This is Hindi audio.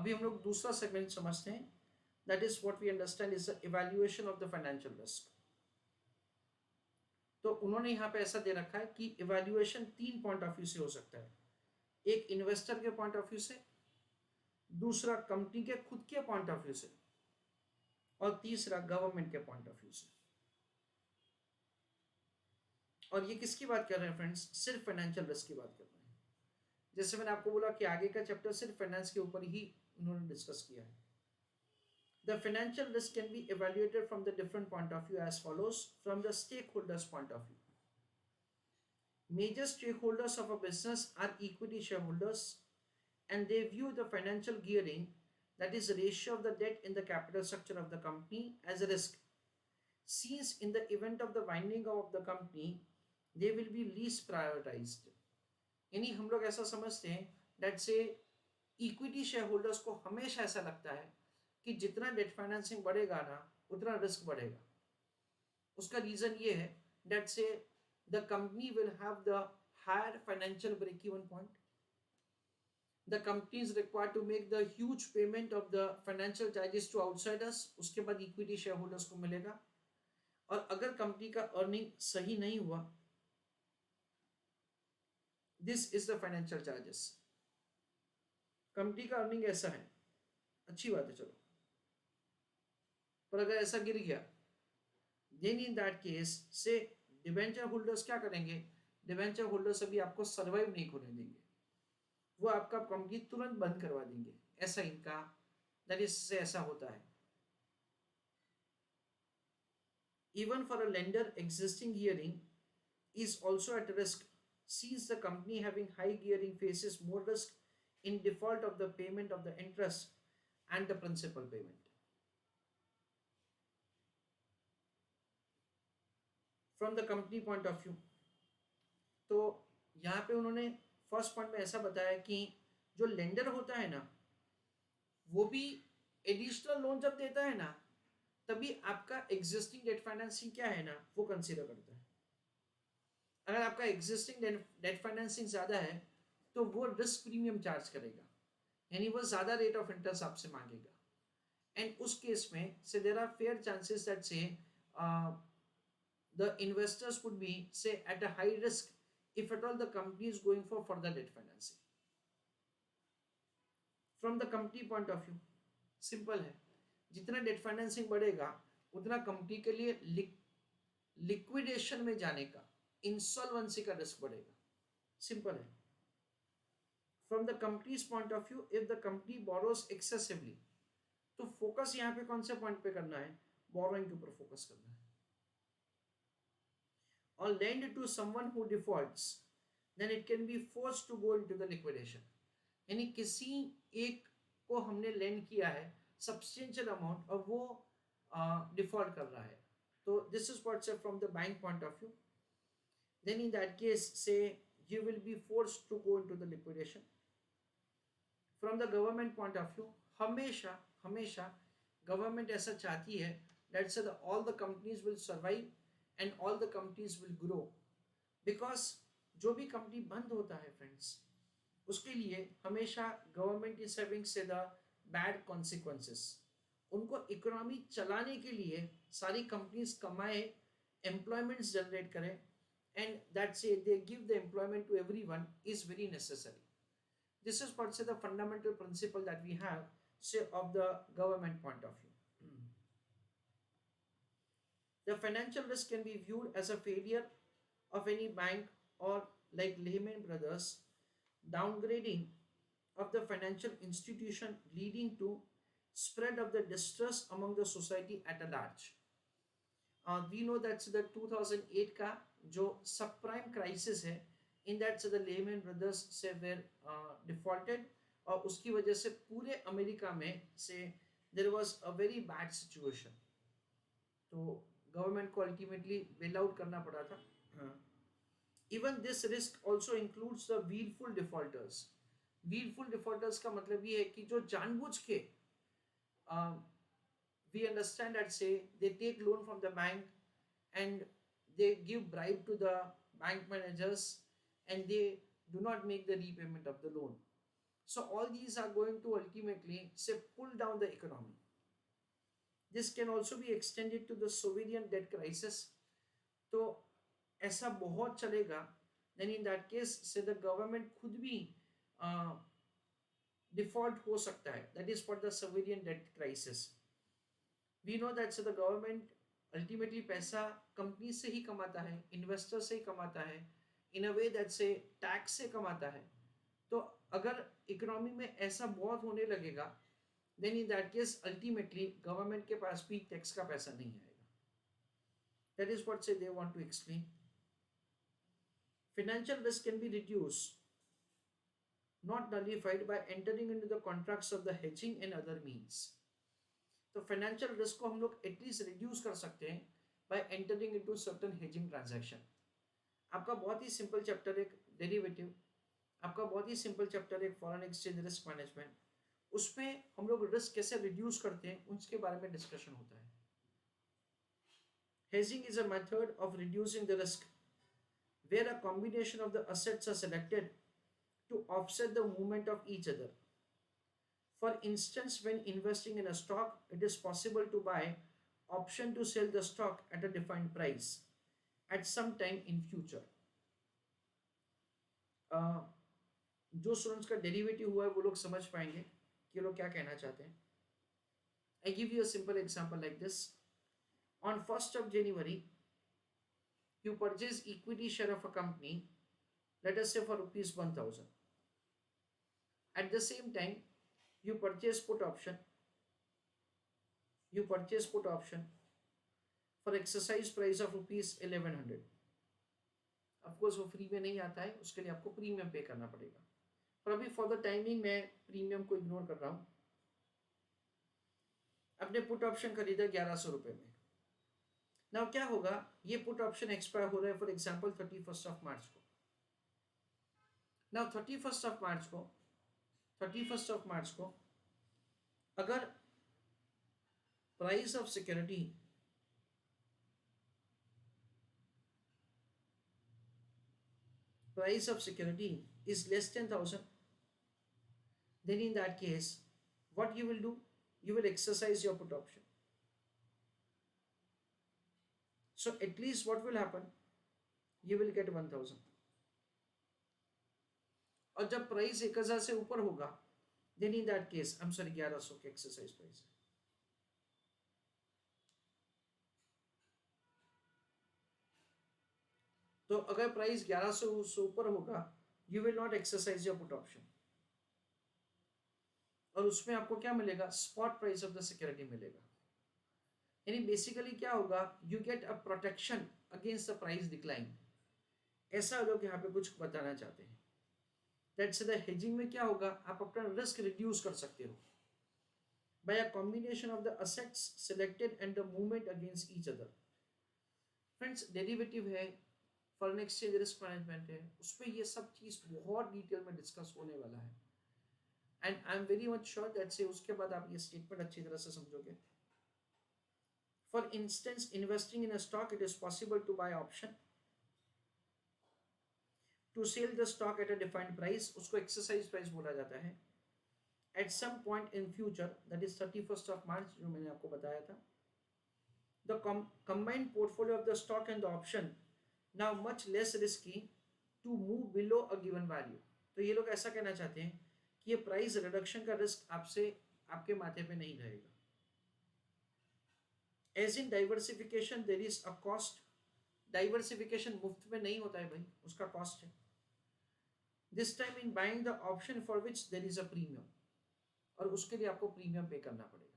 अभी हम लोग दूसरा सेगमेंट समझते हैं, that is what we understand is the evaluation of the financial risk. तो उन्होंने यहाँ पे ऐसा दे रखा है कि इवैल्यूएशन 3 पॉइंट ऑफ व्यू से हो सकता है। एक इन्वेस्टर के पॉइंट ऑफ व्यू से, दूसरा कंपनी के खुद के पॉइंट ऑफ व्यू से, और तीसरा गवर्नमेंट के पॉइंट ऑफ व्यू से। और ये किसकी बात कर रहे हैं फ्रेंड्स? सिर्फ फाइनेंशियल रिस्क की बात कर रहे हैं। जैसे मैंने आपको बोला कि आगे का चैप्टर सिर्फ फाइनेंस के ऊपर ही उन्होंने डिस्कस किया है। The financial risk can be evaluated from the different point of view as follows from the stakeholders point of view. Major stakeholders of a business are equity shareholders, and they view the financial gearing, that is the ratio of the debt in the capital structure of the company, as a risk. Since in the event of the winding of the company, they will be least prioritized. यानी हम लोग ऐसा समझते हैं डेट से इक्विटी शेयर होल्डर्स को हमेशा ऐसा लगता है कि जितना डेट फाइनेंसिंग बढ़ेगा ना उतना रिस्क बढ़ेगा। उसका रीजन ये है debt say the company will have the higher financial break even point, the company is required to make the huge payment of the financial charges to outsiders, उसके बाद इक्विटी शेयर होल्डर्स को मिलेगा। और अगर कंपनी का अर्निंग सही नहीं हुआ, this is the financial charges. Company का अर्निंग ऐसा है, अच्छी बात है चलो, पर अगर ऐसा गिर गया, देन इन दैट केस से डिबेंचर होल्डर्स क्या करेंगे? डिबेंचर होल्डर्स अभी आपको सर्वाइव नहीं होने देंगे, वो आपका कंपनी तुरंत बंद करवा देंगे। ऐसा इनका दैट इज से ऐसा होता है। Even for a lender existing gearing is also at risk, since the company having high gearing faces more risk in default of the payment of the interest and the principal payment. From the company point of view, तो यहाँ पे उन्होंने फर्स्ट पॉइंट में ऐसा बताया कि जो लेंडर होता है ना, वो भी एडिशनल लोन जब देता है ना, तभी आपका एग्जिस्टिंग डेट फाइनेंसिंग क्या है ना वो कंसीडर करता है। अगर आपका एग्जिस्टिंग डेट फाइनेंसिंग ज़्यादा है तो वो रिस्क प्रीमियम चार्ज करेगा, यानी वो ज़्यादा रेट ऑफ इंटरेस्ट आपसे मांगेगा। एंड उस केस में say there are fair chances that say the investors would be say at a high risk if at all the company is going for further debt financing. From the company point of view, simple है, जितना डेट फाइनेंसिंग बढ़ेगा उतना कंपनी के लिए लिक्विडेशन में जाने का, इंसॉल्वेंसी का रिस्क बढ़ेगा। सिंपल है। From the companies point of view, if the company borrows excessively, तो फोकस यहाँ पे कौन से पॉइंट पे करना है? बोरोइंग के ऊपर फोकस करना है। और lend to someone who defaults, then it can be forced to go into the liquidation. यानी किसी एक को हमने लेंड किया है सब्सटेंशियल अमाउंट और वो डिफॉल्ट कर रहा है, तो this is what say from the bank point of view, then in that case say you will be forced to go into the liquidation. From the government point of view, हमेशा हमेशा गवर्नमेंट ऐसा चाहती है that say all the companies will survive and all the companies will grow, because जो भी कंपनी बंद होता है फ्रेंड्स, उसके लिए हमेशा government is having say the bad consequences. उनको इकोनॉमी चलाने के लिए सारी कंपनीज कमाए, एम्प्लॉयमेंट्स जनरेट करें, and that say they give the employment to everyone is very necessary. This is what say the fundamental principle that we have say of the government point of view. The financial risk can be viewed as a failure of any bank or, like Lehman Brothers, downgrading of the financial institution, leading to spread of the distress among the society at a large. We know that's the 2008 का जो subprime crisis है, in that the Lehman Brothers से were defaulted, और उसकी वजह से पूरे अमेरिका में से there was a very bad situation, तो गवर्नमेंट को अल्टीमेटली बेल आउट करना पड़ा था। Even this risk also includes the wilful defaulters. Wilful defaulters का मतलब ये है कि जो जानबूझ के, we understand that say they take loan from the bank and they give bribe to the bank managers and they do not make the repayment of the loan. So all these are going to ultimately say pull down the economy. This can also be extended to the sovereign debt crisis. तो ऐसा बहुत चलेगा, then in that case से the government खुद भी डिफॉल्ट हो सकता है. That is for the sovereign debt crisis. We know that so the government ultimately पैसा कंपनी से ही कमाता है, इन्वेस्टर से ही कमाता है, इन अ वे दैट से टैक्स से कमाता है. तो अगर इकोनॉमी में ऐसा बहुत होने लगेगा, then in that case ultimately government के पास भी टैक्स का पैसा नहीं आएगा. That is what say they want to explain. Financial risk can be reduced, not nullified, by entering into the contracts of the hedging and other means. तो फाइनेंशियल रिस्क को हम लोग एटलीस्ट रिड्यूस कर सकते हैं bye entering into certain hedging transaction. आपका बहुत ही सिंपल चैप्टर एक डेरिवेटिव, आपका बहुत ही सिंपल चैप्टर एक फॉरेन एक्सचेंज रिस्क मैनेजमेंट, उसमें हम लोग रिस्क कैसे रिड्यूस करते हैं उसके बारे में डिस्कशन होता है. Hedging is a method of reducing the risk where a combination of the assets are selected to offset the movement of each other. For instance, when investing in a stock, it is possible to buy option to sell the stock at a defined price at some time in future. जो स्टूडेंट्स का डेरिवेटिव हुआ है वो लोग समझ पाएंगे कि ये लोग क्या कहना चाहते हैं. I give you a simple example like this. On 1st of January, you purchase equity share of a company, let us say for rupees 1000. At the same time, you purchase put option. You purchase put option for exercise price of rupees 1100. Of course वो फ्री में नहीं आता है, उसके लिए आपको प्रीमियम पे करना पड़ेगा. पर अभी फॉर द टाइमिंग मैं प्रीमियम को इग्नोर कर रहा हूँ. अपने पुट ऑप्शन खरीदा 1100 रुपये में. नाउ क्या होगा, ये पुट ऑप्शन एक्सपायर हो रहा है for example 31st of March को. नाउ 31st ऑफ मार्च को अगर price of security is less than 1000, then in that case what you will do, you will exercise your put option. So at least what will happen, you will get 1000. और जब प्राइस 1000 से ऊपर होगा, then in that case, I'm sorry 1100 के एक्सरसाइज प्राइस है. तो अगर प्राइस 1100 से ऊपर होगा, you will not exercise your put option. और उसमें आपको क्या मिलेगा, spot price of the security मिलेगा. यानी बेसिकली क्या होगा, you get a protection against the price decline. ऐसा लोग यहाँ पे कुछ बताना चाहते हैं. दैट्स द हेजिंग में क्या होगा, आप अपना रिस्क रिड्यूस कर सकते हो by a combination of the assets selected and the movement against each other. Friends derivative है, फॉरेन एक्सचेंज रिस्क मैनेजमेंट है, उसमें ये सब चीज़ बहुत डिटेल में डिस्कस होने वाला है. And I am very much sure that से उसके बाद आप ये स्टेटमेंट अच्छी तरह से समझोगे. For instance, investing in a stock, it is possible to buy option to sell the stock at a defined price. उसको exercise price बोला जाता है. At some point in future, that is 31st of March, जो मैंने आपको बताया था. The combined portfolio of the stock and the option now much less risky to move below a given value. तो ये लोग ऐसा कहना चाहते हैं कि ये प्राइस रिडक्शन का रिस्क आपके माथे पे नहीं रहेगा. As in diversification, there is a cost. Diversification मुफ्त में नहीं होता है भाई, उसका कॉस्ट है. This time in buying the option for which there is a premium, और उसके लिए आपको प्रीमियम पे करना पड़ेगा.